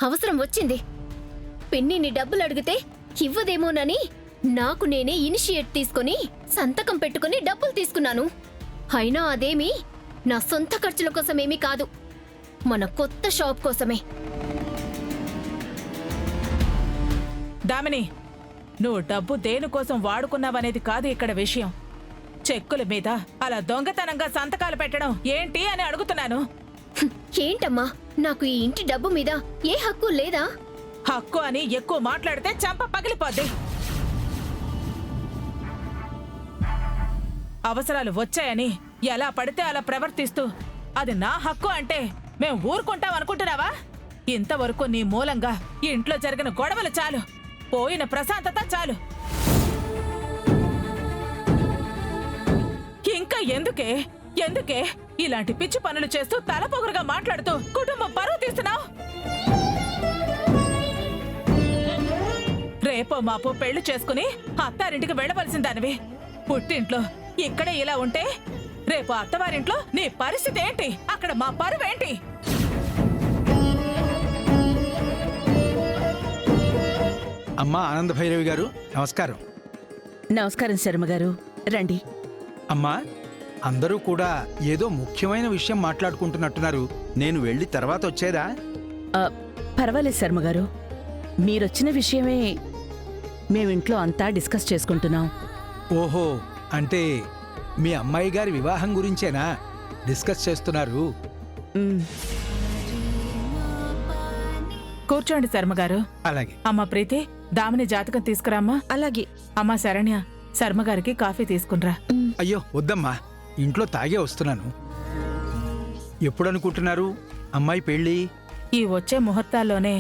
అవసరం వచ్చింది. పిన్నిని డబ్బులు అడిగితే ఇవ్వదేమోనని నాకు నేనే ఇనిషియేట్ తీసుకుని సంతకం పెట్టుకుని డబ్బులు తీసుకున్నాను. అయినా అదేమీ నా సొంత ఖర్చుల కోసమేమీ కాదు, మన కొత్త షాప్ కోసమే. దామిని, నువ్వు డబ్బు దేనికోసం వాడుకున్నావనేది కాదు ఇక్కడ విషయం. చెక్కుల మీద అలా దొంగతనంగా సంతకాలు పెట్టడం ఏంటి అని అడుగుతున్నాను. ఏంటమ్మా, నాకు ఈ ఇంటి డబ్బు మీద ఏ హక్కు లేదా? హక్కు అని ఎక్కువ మాట్లాడితే చంప పగిలిపోద్ది. అవసరాలు వచ్చాయని ఎలా పడితే అలా ప్రవర్తిస్తూ అది నా హక్కు అంటే మేం ఊరుకుంటాం అనుకుంటున్నావా? ఇంతవరకు నీ మూలంగా ఇంట్లో జరిగిన గొడవలు చాలు, పోయిన ప్రశాంతత చాలు. ఇంకా ఎందుకే ఇలాంటి పిచ్చి పనులు చేస్తూ తలపొగరుగా మాట్లాడుతూ కుటుంబం పరువు తీస్తున్నావు? రేపో మాపో పెళ్లి చేసుకుని అత్తారింటికి వెళ్ళవలసిందానివి. పుట్టింట్లో ఇక్కడే ఇలా ఉంటే రేపు అత్తవారింట్లో నీ పరిస్థితి ఏంటి? అక్కడ మా పరువేంటి? అమ్మా ఆనంద భైరవి గారు, నమస్కారం. నమస్కారం శర్మ గారు, రండి. అమ్మా, అందరూ కూడా ఏదో ముఖ్యమైన విషయం మాట్లాడుకుంటున్నట్టున్నారు. నేను వెళ్ళి తర్వాత వచ్చేదా? పర్వాలేదు శర్మ గారు, మీరొచ్చిన విషయమే మేమింట్లో అంతా డిస్కస్ చేసుకుంటున్నాం. ఓహో, అంటే మీ అమ్మాయి గారి వివాహం గురించేనా డిస్కస్ చేస్తున్నారు? కూర్చోండి శర్మగారు. అలాగే. అమ్మ ప్రీతి, దామిని జాతకం తీసుకురామ్మా. అలాగే. అమ్మా శరణ్య, శర్మగారికి కాఫీ తీసుకునిరా. అయ్యో వద్దమ్మా, ఇంట్లో తాగే వస్తున్నాను. ఎప్పుడనుకుంటున్నారు అమ్మాయి పెళ్ళి? ఈ వచ్చే ముహూర్తాల్లోనే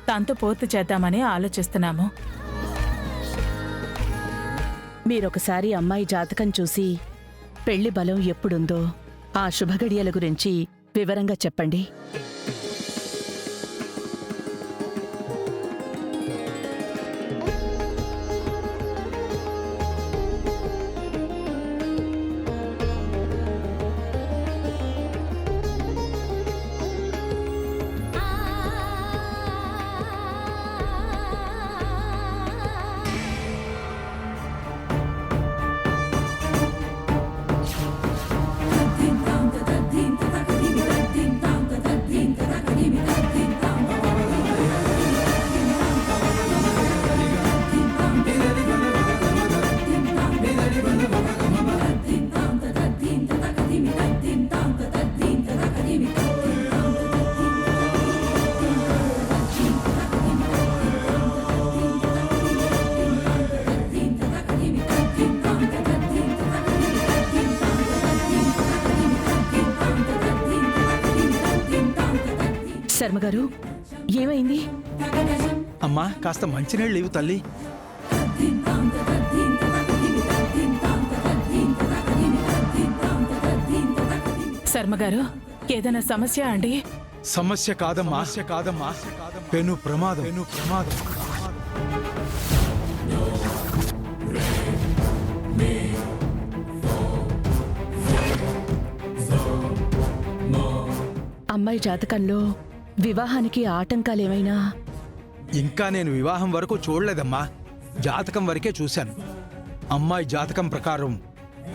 తంతు పూర్తి చేద్దామని ఆలోచిస్తున్నాము. మీరొకసారి అమ్మాయి జాతకం చూసి పెళ్లి బలం ఎప్పుడుందో ఆ శుభగడియల గురించి వివరంగా చెప్పండి. శర్మగారు, ఏమైంది? అమ్మా, కాస్త మంచినీళ్ళు ఇవ్వు తల్లి. శర్మగారు, ఏదైనా సమస్య అండి? సమస్య కాదమ్మా, పెను ప్రమాదం. అమ్మాయి జాతకంలో వివాహానికి ఆటంకాలేమైనా? ఇంకా నేను వివాహం వరకు చూడలేదమ్మా, జాతకం వరకే చూశాను. అమ్మాయి జాతకం ప్రకారం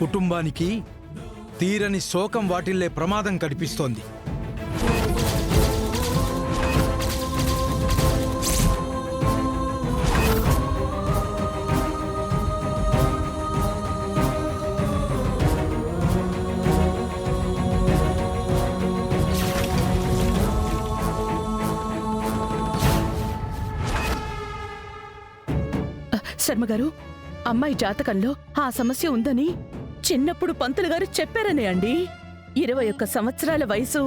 కుటుంబానికి తీరని శోకం వాటిల్లే ప్రమాదం కనిపిస్తోంది. శర్మగారు, అమ్మాయి జాతకంలో ఆ సమస్య ఉందని చిన్నప్పుడు పంతులు గారు చెప్పారనే అండి. 21 సంవత్సరాల వయసు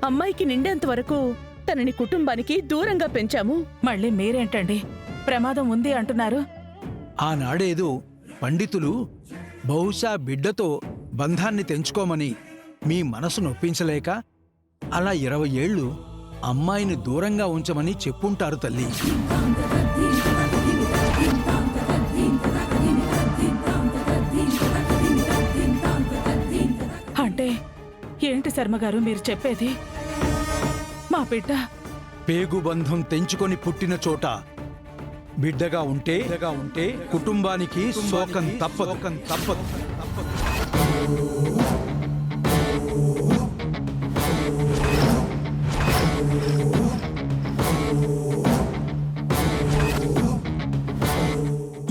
అమ్మాయికి నిండేంత వరకు తనని కుటుంబానికి దూరంగా పెంచాము. మళ్ళీ మీరేంటండి ప్రమాదం ఉంది అంటున్నారు? ఆనాడేదో పండితులు బహుశా బిడ్డతో బంధాన్ని తెంచుకోమని మీ మనసు నొప్పించలేక అలా 20 ఏళ్లు అమ్మాయిని దూరంగా ఉంచమని చెప్పుంటారు తల్లి. అంటే ఏంటి శర్మగారు మీరు చెప్పేది? మా బిడ్డ పేగుబంధం తెంచుకొని పుట్టిన చోట బిడ్డగా ఉంటే కుటుంబానికి శోకం తప్పదు.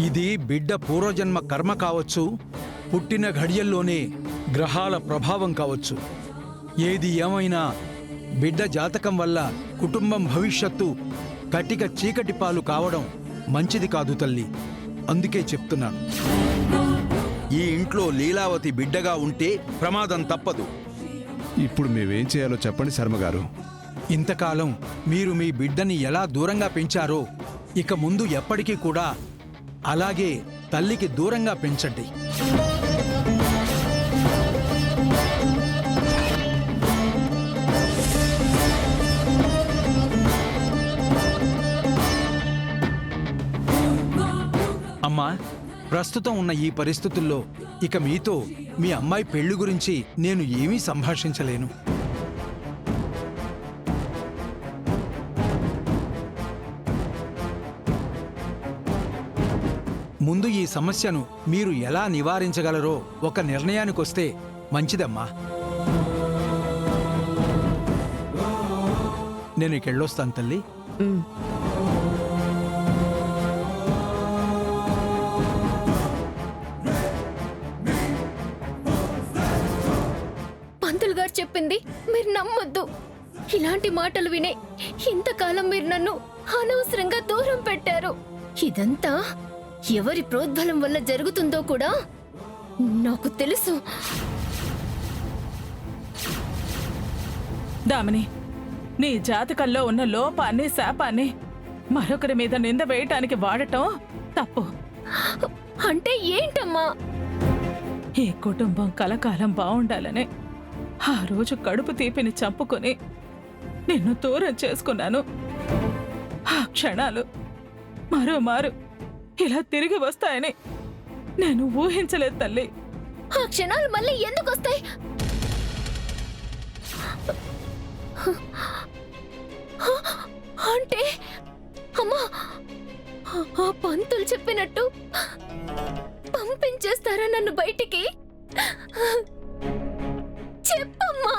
ఇది బిడ్డ పూర్వజన్మ కర్మ కావచ్చు, పుట్టిన ఘడియల్లోనే గ్రహాల ప్రభావం కావచ్చు. ఏది ఏమైనా బిడ్డ జాతకం వల్ల కుటుంబం భవిష్యత్తు కటిక చీకటి పాలు కావడం మంచిది కాదు తల్లి. అందుకే చెప్తున్నాను, ఈ ఇంట్లో లీలావతి బిడ్డగా ఉంటే ప్రమాదం తప్పదు. ఇప్పుడు మేమేం చేయాలో చెప్పండి శర్మగారు. ఇంతకాలం మీరు మీ బిడ్డని ఎలా దూరంగా పెంచారో ఇక ముందు ఎప్పటికీ కూడా అలాగే తల్లికి దూరంగా పెంచండి. అమ్మా, ప్రస్తుతం ఉన్న ఈ పరిస్థితుల్లో ఇక మీతో మీ అమ్మాయి పెళ్లి గురించి నేను ఏమీ సంభాషించలేను. ముందు ఈ సమస్యను మీరు ఎలా నివారించగలరో ఒక నిర్ణయానికొస్తే మంచిదమ్మా. నేను ఇకెళ్ళొస్తాను తల్లి. ఉమ్. పంతులు గారు చెప్పింది మీరు నమ్మొద్దు. ఇలాంటి మాటలు వినే ఇంతకాలం మీరు నన్ను అనవసరంగా దూరం పెట్టారు. ఇదంతా ఎవరి ప్రోద్బలం వల్ల జరుగుతుందో కూడా నాకు తెలుసు. దామిని, నీ జాతకంలో ఉన్న లోపాన్ని శాపాన్ని మరొకరి మీద నింద వేయటానికి వాడటం తప్పు. అంటే ఏంటమ్మా? ఈ కుటుంబం కలకాలం బావుండాలని ఆ రోజు కడుపు తీపిని చంపుకొని నిన్ను దూరం చేసుకున్నాను. ఆ క్షణాలు మరోమారు ఇలా తిరిగి వస్తాయని నేను ఊహించలేదు తల్లి. ఆ క్షణాలు మళ్ళీ ఎందుకు వస్తాయి? అంటే అమ్మా, ఆ పంతులు చెప్పినట్టు పంపించేస్తారా నన్ను బయటికి? చెప్పమ్మా.